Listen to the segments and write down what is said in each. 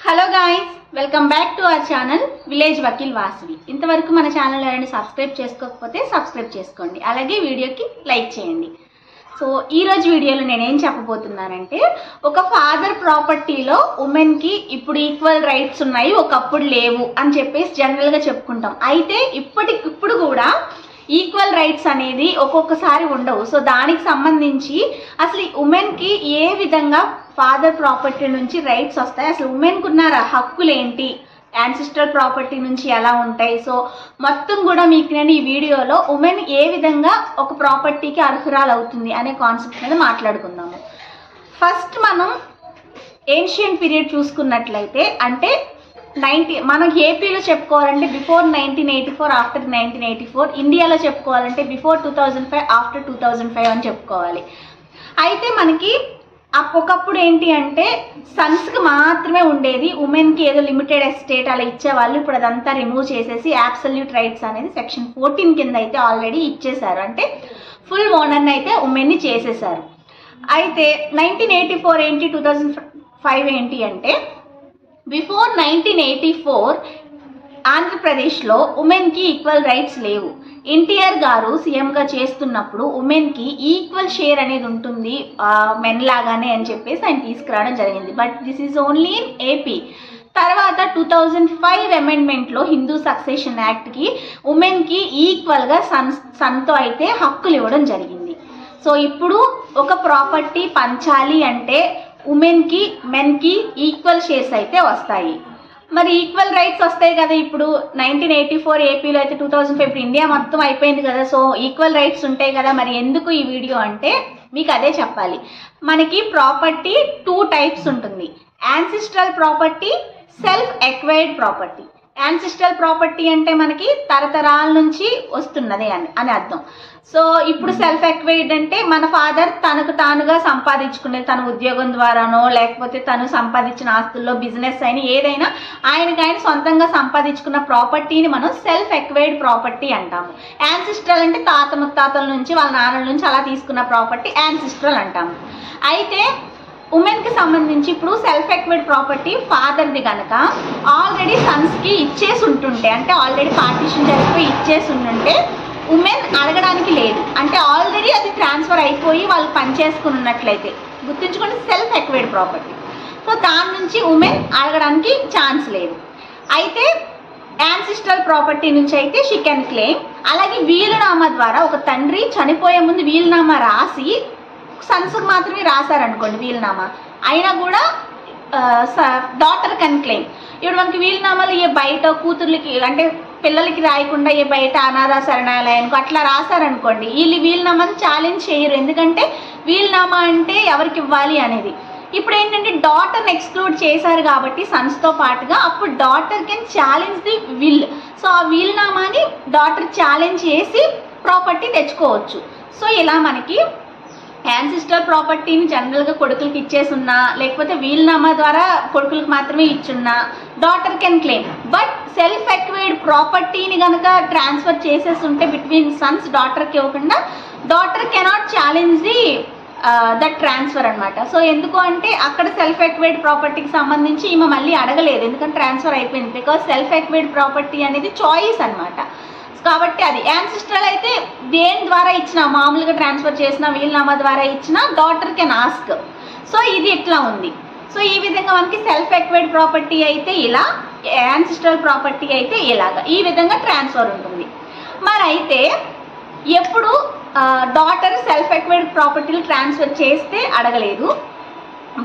Hello guys, welcome back to our channel village Vakil Vasavi. ఇంతవరకు మన channel ఎవరైనా సబ్స్క్రైబ్ చేసుకోకపోతే సబ్స్క్రైబ్ చేసుకోండి, అలాగే వీడియోకి లైక్ చేయండి. సో ఈరోజు వీడియోలో నేనేం చెప్పబోతున్నానంటే, ఒక ఫాదర్ ప్రాపర్టీలో ఉమెన్కి ఇప్పుడు ఈక్వల్ రైట్స్ ఉన్నాయి, ఒకప్పుడు లేవు అని చెప్పేసి జనరల్గా చెప్పుకుంటాం. అయితే ఇప్పుడు కూడా ఈక్వల్ రైట్స్ అనేది ఒక్కొక్కసారి ఉండవు. సో దానికి సంబంధించి అసలు ఉమెన్కి ఏ విధంగా ఫాదర్ ప్రాపర్టీ నుంచి రైట్స్ వస్తాయి, అసలు ఉమెన్కి ఉన్న హక్కులు ఏంటి, యాన్సిస్ట్రల్ ప్రాపర్టీ నుంచి ఎలా ఉంటాయి, సో మొత్తం కూడా మీకు నేను ఈ వీడియోలో ఉమెన్ ఏ విధంగా ఒక ప్రాపర్టీకి అర్హురాలు అవుతుంది అనే కాన్సెప్ట్ మీద మాట్లాడుకుందాము. ఫస్ట్ మనం ఏన్షియంట్ పీరియడ్ చూసుకున్నట్లయితే, అంటే మనం ఏపీలో చెప్పుకోవాలంటే బిఫోర్ 1984, ఆఫ్టర్ 1984, ఇండియాలో చెప్పుకోవాలంటే బిఫోర్ 2005, ఆఫ్టర్ 2005 అని చెప్పుకోవాలి. అయితే మనకి ఒకప్పుడు ఏంటి అంటే సన్స్కి మాత్రమే ఉండేది, ఉమెన్కి ఏదో లిమిటెడ్ ఎస్టేట్ అలా ఇచ్చేవాళ్ళు. ఇప్పుడు అదంతా రిమూవ్ చేసేసి అబ్సల్యూట్ రైట్స్ అనేది సెక్షన్ 14 కింద అయితే ఆల్రెడీ ఇచ్చేశారు, అంటే ఫుల్ ఓనర్ని అయితే ఉమెన్ని చేసేసారు. అయితే 1984 ఏంటి, 2005 ఏంటి అంటే, బిఫోర్ 1984 ఆంధ్రప్రదేశ్లో ఉమెన్కి ఈక్వల్ రైట్స్ లేవు. ఎన్టీఆర్ గారు సీఎంగా చేస్తున్నప్పుడు ఉమెన్కి ఈక్వల్ షేర్ అనేది ఉంటుంది మెన్ లాగానే అని చెప్పేసి ఆయన తీసుకురావడం జరిగింది. But this is only in AP. తర్వాత 2005 అమెండ్మెంట్లో హిందూ సక్సెషన్ యాక్ట్కి ఉమెన్కి ఈక్వల్గా సన్తో అయితే హక్కులు ఇవ్వడం జరిగింది. సో ఇప్పుడు ఒక ప్రాపర్టీ పంచాలి అంటే ఉమెన్కి మెన్కి ఈక్వల్ షేర్స్ అయితే వస్తాయి. మరి ఈక్వల్ రైట్స్ వస్తాయి కదా. ఇప్పుడు 1984 ఏపీలో అయితే 2005 ఇప్పుడు ఇండియా మొత్తం అయిపోయింది కదా. సో ఈక్వల్ రైట్స్ ఉంటాయి కదా. మరి ఎందుకు ఈ వీడియో అంటే మీకు అదే చెప్పాలి. మనకి ప్రాపర్టీ 2 టైప్స్ ఉంటుంది, ancestral property, self acquired property. Ancestral property అంటే మనకి తరతరాల నుంచి వస్తున్నది అని అర్థం. సో ఇప్పుడు సెల్ఫ్ ఎక్వైర్డ్ అంటే మన ఫాదర్ తనకు తానుగా సంపాదించుకునేది, తన ఉద్యోగం ద్వారానో లేకపోతే తను సంపాదించిన ఆస్తుల్లో బిజినెస్ అయినా ఏదైనా ఆయన సొంతంగా సంపాదించుకున్న ప్రాపర్టీని మనం సెల్ఫ్ ఎక్వైర్డ్ ప్రాపర్టీ అంటాము. యాన్సిస్ట్రల్ అంటే తాత ముత్తాతల నుంచి వాళ్ళ నాన్నల నుంచి అలా తీసుకున్న ప్రాపర్టీ యాన్సిస్ట్రల్ అంటాము. అయితే ఉమెన్కి సంబంధించి ఇప్పుడు సెల్ఫ్ ఎక్వైర్డ్ ప్రాపర్టీ ఫాదర్ది కనుక ఆల్రెడీ సన్స్కి ఇచ్చేసి ఉంటుంటే, అంటే ఆల్రెడీ పార్టీషన్ జరిగిపోయి ఇచ్చేసి ఉంటుంటే ఉమెన్ అడగడానికి లేదు, అంటే ఆల్రెడీ అది ట్రాన్స్ఫర్ అయిపోయి వాళ్ళు పనిచేసుకుని ఉన్నట్లయితే గుర్తుంచుకోండి సెల్ఫ్ ఎక్వైర్డ్ ప్రాపర్టీ. సో దాని నుంచి ఉమెన్ అడగడానికి ఛాన్స్ లేదు. అయితే యాన్సిస్ట్రల్ ప్రాపర్టీ నుంచి అయితే షీ కెన్ క్లెయిమ్. అలాగే వీలునామా ద్వారా ఒక తండ్రి చనిపోయే ముందు వీలునామా రాసి సన్స్కి మాత్రమే రాశారనుకోండి వీలునామా, అయినా కూడా డాటర్ కెన్ క్లెయిమ్. ఇప్పుడు మనకి వీలునామాలు ఏ బయట కూతుర్లకి అంటే పిల్లలకి రాయకుండా ఏ బయట అనాథ శరణాలయానికి అట్లా రాశారనుకోండి, వీళ్ళు వీలునామాని ఛాలెంజ్ చేయరు, ఎందుకంటే వీలునామా అంటే ఎవరికి ఇవ్వాలి అనేది. ఇప్పుడు ఏంటంటే డాటర్ని ఎక్స్క్లూడ్ చేశారు కాబట్టి సన్స్తో పాటుగా, అప్పుడు daughter can challenge the will. So ఆ వీలునామాని డాటర్ ఛాలెంజ్ చేసి ప్రాపర్టీ తెచ్చుకోవచ్చు. సో ఇలా మనకి యాన్సిస్ట్రల్ ప్రాపర్టీని జనరల్గా కొడుకులకి ఇచ్చేసున్నా లేకపోతే వీలునామా ద్వారా కొడుకులకు మాత్రమే ఇచ్చున్నా daughter can claim. But self acquired ప్రాపర్టీని కనుక ట్రాన్స్ఫర్ చేసేస్తుంటే బిట్వీన్ సన్స్ డాటర్కి ఇవ్వకుండా, daughter cannot challenge the that transfer అనమాట. సో ఎందుకు అంటే అక్కడ సెల్ఫ్ ఎక్వైర్డ్ ప్రాపర్టీకి సంబంధించి ఈమె మళ్ళీ అడగలేదు, ఎందుకంటే ట్రాన్స్ఫర్ అయిపోయింది. బికాస్ సెల్ఫ్ ఎక్వైర్డ్ ప్రాపర్టీ అనేది చాయిస్ అనమాట. కాబట్టి అది యాన్సిస్ట్రల్ అయితే దేని ద్వారా ఇచ్చినా, మామూలుగా ట్రాన్స్ఫర్ చేసిన వీలునామా ద్వారా ఇచ్చినా డాటర్ కెన్ ఆస్క్. సో ఇది ఇట్లా ఉంది. సో ఈ విధంగా మనకి సెల్ఫ్ ఎక్వైర్డ్ ప్రాపర్టీ అయితే ఇలా, యాన్సిస్ట్రల్ ప్రాపర్టీ అయితే ఇలాగా, ఈ విధంగా ట్రాన్స్ఫర్ ఉంటుంది. మరి అయితే ఎప్పుడు డాటర్ సెల్ఫ్ ఎక్వైర్డ్ ప్రాపర్టీలు ట్రాన్స్ఫర్ చేస్తే అడగలేదు.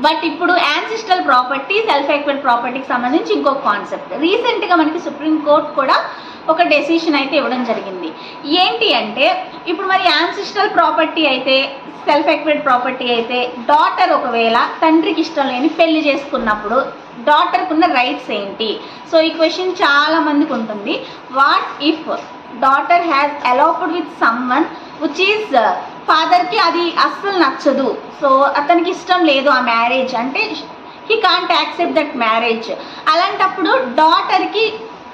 బట్ ఇప్పుడు యాన్సిస్ట్రల్ ప్రాపర్టీ సెల్ఫ్ ఎక్వైర్డ్ ప్రాపర్టీకి సంబంధించి ఇంకొక కాన్సెప్ట్ రీసెంట్గా మనకి సుప్రీంకోర్టు కూడా ఒక డెసిషన్ అయితే ఇవ్వడం జరిగింది. ఏంటి అంటే ఇప్పుడు మరి యాన్సిస్ట్రల్ ప్రాపర్టీ అయితే సెల్ఫ్ ఎక్వైర్డ్ ప్రాపర్టీ అయితే డాటర్ ఒకవేళ తండ్రికి ఇష్టం లేని పెళ్లి చేసుకున్నప్పుడు డాటర్కి ఉన్న రైట్స్ ఏంటి? సో ఈ క్వశ్చన్ చాలా మందికి ఉంటుంది. What if daughter has eloped with someone which is ఫాదర్కి అది అస్సలు నచ్చదు, సో అతనికి ఇష్టం లేదు ఆ మ్యారేజ్, అంటే he can't accept that marriage. అలాంటప్పుడు డాటర్కి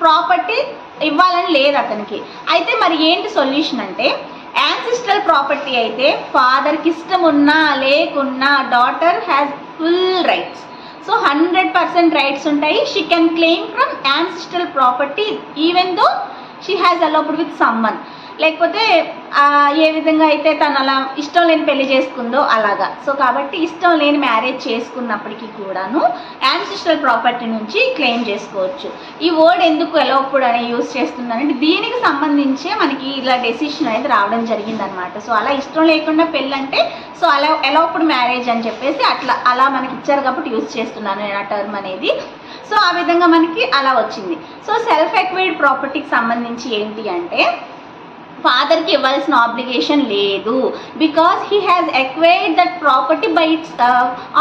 ప్రాపర్టీ ఇవ్వాలని లేదు అతనికి. అయితే మరి ఏంటి సొల్యూషన్ అంటే, యాన్సిస్ట్రల్ ప్రాపర్టీ అయితే ఫాదర్కి ఇష్టం ఉన్నా లేకున్నా daughter has full rights. So 100% rights ఉంటాయి. She can claim from ancestral property even though she has eloped with someone. లేకపోతే ఏ విధంగా అయితే తను అలా ఇష్టం లేని పెళ్లి చేసుకుందో అలాగా. సో కాబట్టి ఇష్టం లేని మ్యారేజ్ చేసుకున్నప్పటికీ కూడాను యాన్సిస్ట్రల్ ప్రాపర్టీ నుంచి క్లెయిమ్ చేసుకోవచ్చు. ఈ వర్డ్ ఎందుకు ఎలౌడ్ అని యూజ్ చేస్తున్నానంటే దీనికి సంబంధించే మనకి ఇలా డెసిషన్ అనేది రావడం జరిగిందనమాట. సో అలా ఇష్టం లేకుండా పెళ్ళంటే సో అలా ఎలౌడ్ మ్యారేజ్ అని చెప్పేసి అలా మనకి ఇచ్చారు కాబట్టి యూజ్ చేస్తున్నాను నేను ఆ టర్మ్ అనేది. సో ఆ విధంగా మనకి అలా వచ్చింది. సో సెల్ఫ్ ఎక్వైర్డ్ ప్రాపర్టీకి సంబంధించి ఏంటి అంటే ఫాదర్కి ఇవ్వాల్సిన ఆబ్లిగేషన్ లేదు, because he has acquired that property by it's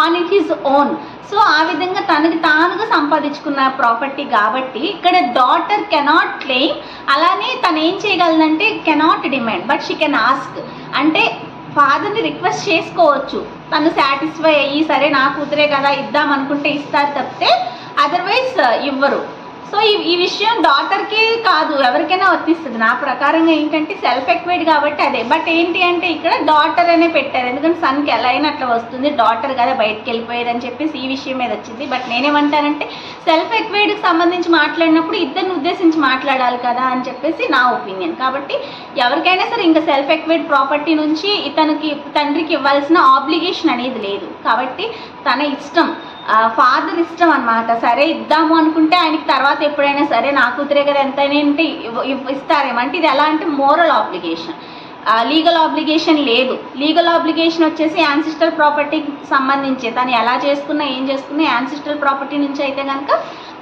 on his own. So ఆ విధంగా తనకి తానుగా సంపాదించుకున్న ప్రాపర్టీ కాబట్టి ఇక్కడ డాటర్ కెనాట్ క్లెయిమ్. అలానే తను ఏం చేయగలదంటే cannot demand but she can ask. అంటే ఫాదర్ని రిక్వెస్ట్ చేసుకోవచ్చు, తను సాటిస్ఫై అయ్యి సరే నా కూతురే కదా ఇద్దాం అనుకుంటే ఇస్తారు తప్పితే అదర్వైజ్ ఇవ్వరు. సో ఈ విషయం డాటర్కి కాదు ఎవరికైనా వర్తిస్తుంది నా ప్రకారంగా. ఏంటంటే సెల్ఫ్ ఎక్వైర్డ్ కాబట్టి అదే. బట్ ఏంటి అంటే ఇక్కడ డాటర్ అనే పెట్టారు, ఎందుకంటే సన్కి ఎలా అయినా అట్లా వస్తుంది, డాటర్ కదా బయటకు వెళ్ళిపోయేది అని చెప్పేసి ఈ విషయం మీద వచ్చింది. బట్ నేనేమంటానంటే సెల్ఫ్ ఎక్వైర్డ్కి సంబంధించి మాట్లాడినప్పుడు ఇద్దరిని ఉద్దేశించి మాట్లాడాలి కదా అని చెప్పేసి నా ఒపీనియన్. కాబట్టి ఎవరికైనా సరే ఇంకా సెల్ఫ్ ఎక్వైర్డ్ ప్రాపర్టీ నుంచి తండ్రికి ఇవ్వాల్సిన ఆబ్లిగేషన్ అనేది లేదు. కాబట్టి తన ఇష్టం, ఫాదర్ ఇష్టం అనమాట. సరే ఇద్దాము అనుకుంటే ఆయనకి తర్వాత ఎప్పుడైనా సరే నా కూతురే కదా ఎంతైనా అంటే ఇస్తారేమంటే ఇది ఎలా అంటే మోరల్ ఆబ్లిగేషన్, లీగల్ ఆబ్లిగేషన్ లేదు. లీగల్ ఆబ్లిగేషన్ వచ్చేసి యాన్సిస్ట్రల్ ప్రాపర్టీకి సంబంధించి తను ఎలా చేసుకున్నా ఏం చేసుకున్నా యాన్సిస్ట్రల్ ప్రాపర్టీ నుంచి అయితే కనుక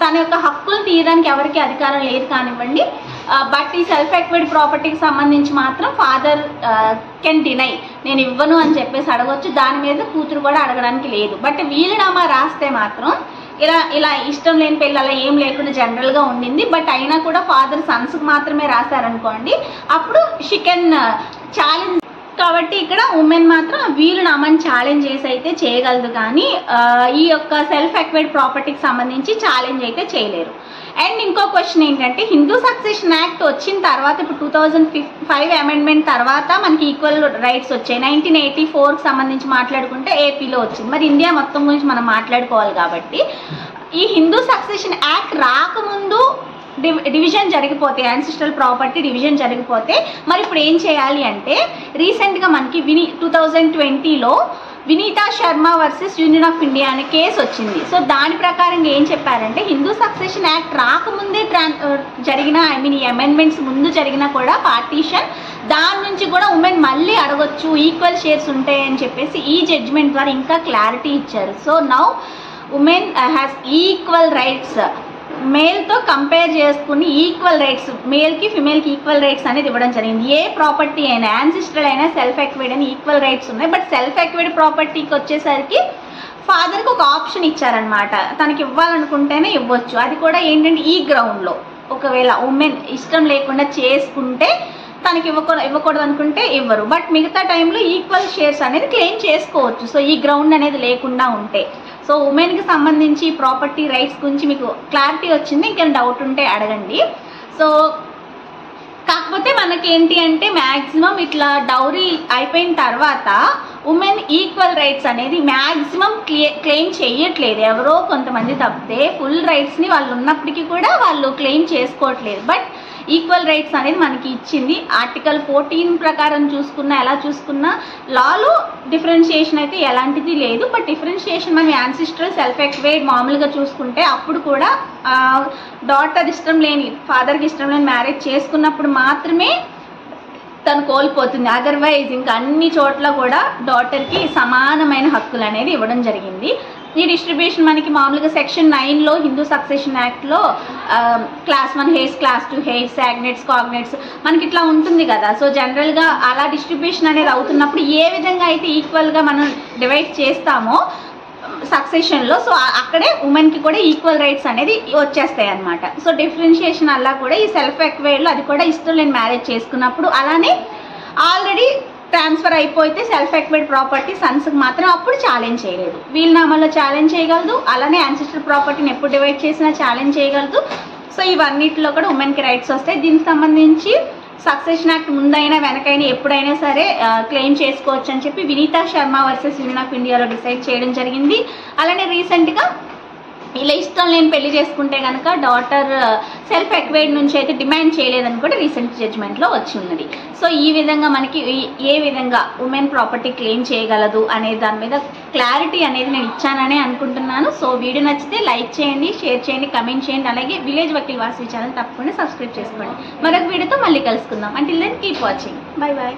తన యొక్క హక్కులు తీయడానికి ఎవరికి అధికారం లేదు కానివ్వండి. బట్ ఈ సెల్ఫ్ ఎక్వైర్డ్ ప్రాపర్టీకి సంబంధించి మాత్రం ఫాదర్ కెన్ డినై, నేను ఇవ్వను అని చెప్పేసి అడగవచ్చు. దాని మీద కూతురు కూడా అడగడానికి లేదు. బట్ వీలునామా రాస్తే మాత్రం ఇలా ఇష్టం లేని పెళ్ళి అలా ఏం లేకుండా జనరల్గా ఉండింది. బట్ అయినా కూడా ఫాదర్ సన్స్కి మాత్రమే రాశారనుకోండి, అప్పుడు షీ కెన్ ఛాలెంజ్. కాబట్టి ఇక్కడ ఉమెన్ మాత్రం వీలునామాని ఛాలెంజ్ చేసి అయితే చేయగలదు, కానీ ఈ యొక్క సెల్ఫ్ ఎక్వైర్డ్ ప్రాపర్టీకి సంబంధించి ఛాలెంజ్ అయితే చేయలేరు. అండ్ ఇంకో క్వశ్చన్ ఏంటంటే హిందూ సక్సెషన్ యాక్ట్ వచ్చిన తర్వాత ఇప్పుడు 2005 అమెండ్మెంట్ తర్వాత మనకి ఈక్వల్ రైట్స్ వచ్చాయి. 1984కి సంబంధించి మాట్లాడుకుంటే ఏపీలో వచ్చింది. మరి ఇండియా మొత్తం గురించి మనం మాట్లాడుకోవాలి కాబట్టి ఈ హిందూ సక్సెషన్ యాక్ట్ రాకముందు డివిజన్ జరిగిపోతే యాన్సిస్ట్రల్ ప్రాపర్టీ డివిజన్ జరిగిపోతే మరి ఇప్పుడు ఏం చేయాలి అంటే రీసెంట్గా మనకి 2020లో Vineeta Sharma versus union of India అనే కేసు వచ్చింది. సో దాని ప్రకారంగా ఏం చెప్పారంటే హిందూ సక్సెషన్ యాక్ట్ రాకముందే జరిగిన ఈ అమెండ్మెంట్స్ ముందు జరిగినా కూడా పార్టీషన్ దాని నుంచి కూడా ఉమెన్ మళ్ళీ అడగొచ్చు, ఈక్వల్ షేర్స్ ఉంటాయని చెప్పేసి ఈ జడ్జ్మెంట్ ద్వారా ఇంకా క్లారిటీ ఇచ్చారు. So now women has equal rights. మేల్తో కంపేర్ చేసుకుని ఈక్వల్ రైట్స్, మేల్కి ఫిమేల్కి ఈక్వల్ రైట్స్ అనేది ఇవ్వడం జరిగింది. ఏ ప్రాపర్టీ అయినా యాన్సిస్ట్రల్ అయినా సెల్ఫ్ ఎక్వైర్డ్ అని ఈక్వల్ రైట్స్ ఉన్నాయి. బట్ సెల్ఫ్ ఎక్వైర్డ్ ప్రాపర్టీకి వచ్చేసరికి ఫాదర్కి ఒక ఆప్షన్ ఇచ్చారనమాట, తనకి ఇవ్వాలనుకుంటేనే ఇవ్వచ్చు. అది కూడా ఏంటంటే ఈ గ్రౌండ్లో ఒకవేళ ఉమెన్ ఇష్టం లేకుండా చేసుకుంటే తనకి ఇవ్వకూడదు అనుకుంటే ఇవ్వరు. బట్ మిగతా టైంలో ఈక్వల్ షేర్స్ అనేది క్లెయిమ్ చేసుకోవచ్చు. సో ఈ గ్రౌండ్ అనేది లేకుండా ఉంటే. సో ఉమెన్కి సంబంధించి ప్రాపర్టీ రైట్స్ గురించి మీకు క్లారిటీ వచ్చింది, ఇంకా డౌట్ ఉంటే అడగండి. సో కాకపోతే మనకి ఏంటి అంటే మ్యాక్సిమం ఇట్లా డౌరీ అయిపోయిన తర్వాత ఉమెన్ ఈక్వల్ రైట్స్ అనేది మ్యాక్సిమం క్లెయిమ్ చేయట్లేదు, ఎవరో కొంతమంది తప్పితే ఫుల్ రైట్స్ని వాళ్ళు ఉన్నప్పటికీ కూడా వాళ్ళు క్లెయిమ్ చేసుకోవట్లేదు. బట్ ఈక్వల్ రైట్స్ అనేది మనకి ఇచ్చింది. ఆర్టికల్ 14 ప్రకారం చూసుకున్నా ఎలా చూసుకున్నా లాలో డిఫరెన్షియేషన్ అయితే ఎలాంటిది లేదు. బట్ డిఫరెన్షియేషన్ మనం యాన్సిస్ట్రల్ సెల్ఫ్ ఎక్వైర్డ్ మామూలుగా చూసుకుంటే అప్పుడు కూడా డాటర్ ఇష్టం లేని ఫాదర్కి ఇష్టం లేని మ్యారేజ్ చేసుకున్నప్పుడు మాత్రమే తను కోల్పోతుంది. అదర్వైజ్ ఇంకా అన్ని చోట్ల కూడా డాటర్కి సమానమైన హక్కులు అనేది ఇవ్వడం జరిగింది. ఈ డిస్ట్రిబ్యూషన్ మనకి మామూలుగా సెక్షన్ 9లో హిందూ సక్సెషన్ యాక్ట్లో క్లాస్ 1 హెయిర్స్, క్లాస్ 2 హెయిర్స్, సాగ్నెట్స్, కాగ్నెట్స్ మనకి ఇట్లా ఉంటుంది కదా. సో జనరల్గా అలా డిస్ట్రిబ్యూషన్ అనేది అవుతున్నప్పుడు ఏ విధంగా అయితే ఈక్వల్గా మనం డివైడ్ చేస్తామో సక్సెషన్లో, సో అక్కడే ఉమెన్కి కూడా ఈక్వల్ రైట్స్ అనేది వచ్చేస్తాయి అన్నమాట. సో డిఫరెన్షియేషన్ అలా కూడా ఈ సెల్ఫ్ ఎక్వైర్డ్లో అది కూడా ఇష్టం లేని మ్యారేజ్ చేసుకున్నప్పుడు అలానే ఆల్రెడీ ట్రాన్స్ఫర్ అయిపోతే సెల్ఫ్ ఎక్వైర్డ్ ప్రాపర్టీ సన్స్కి మాత్రం అప్పుడు ఛాలెంజ్ చేయలేదు. వీలునామాలో ఛాలెంజ్ చేయగలదు, అలానే యాన్సిస్ట్రల్ ప్రాపర్టీని ఎప్పుడు డివైడ్ చేసినా ఛాలెంజ్ చేయగలదు. సో ఇవన్నిటిలో కూడా ఉమెన్కి రైట్స్ వస్తాయి. దీనికి సంబంధించి సక్సెషన్ యాక్ట్ ముందైనా వెనకైనా ఎప్పుడైనా సరే క్లెయిమ్ చేసుకోవచ్చు అని చెప్పి Vineeta Sharma versus union of ఇండియాలో డిసైడ్ చేయడం జరిగింది. అలానే రీసెంట్గా ఇలా ఇష్టం లేని పెళ్లి చేసుకుంటే కనుక డాటర్ సెల్ఫ్ ఎక్వైర్డ్ నుంచి అయితే డిమాండ్ చేయలేదని కూడా రీసెంట్ జడ్జ్మెంట్లో వచ్చి ఉన్నది. సో ఈ విధంగా మనకి ఏ విధంగా ఉమెన్ ప్రాపర్టీ క్లెయిమ్ చేయగలదు అనే దాని మీద క్లారిటీ అనేది నేను ఇచ్చానని అనుకుంటున్నాను. సో వీడియో నచ్చితే లైక్ చేయండి, షేర్ చేయండి, కమెంట్ చేయండి. అలాగే విలేజ్ వకీల్ వాసవి ఛానల్ తప్పకుండా సబ్స్క్రైబ్ చేసుకోండి. మరొక వీడియోతో మళ్ళీ కలుసుకుందాం. Until then keep watching. Bye bye.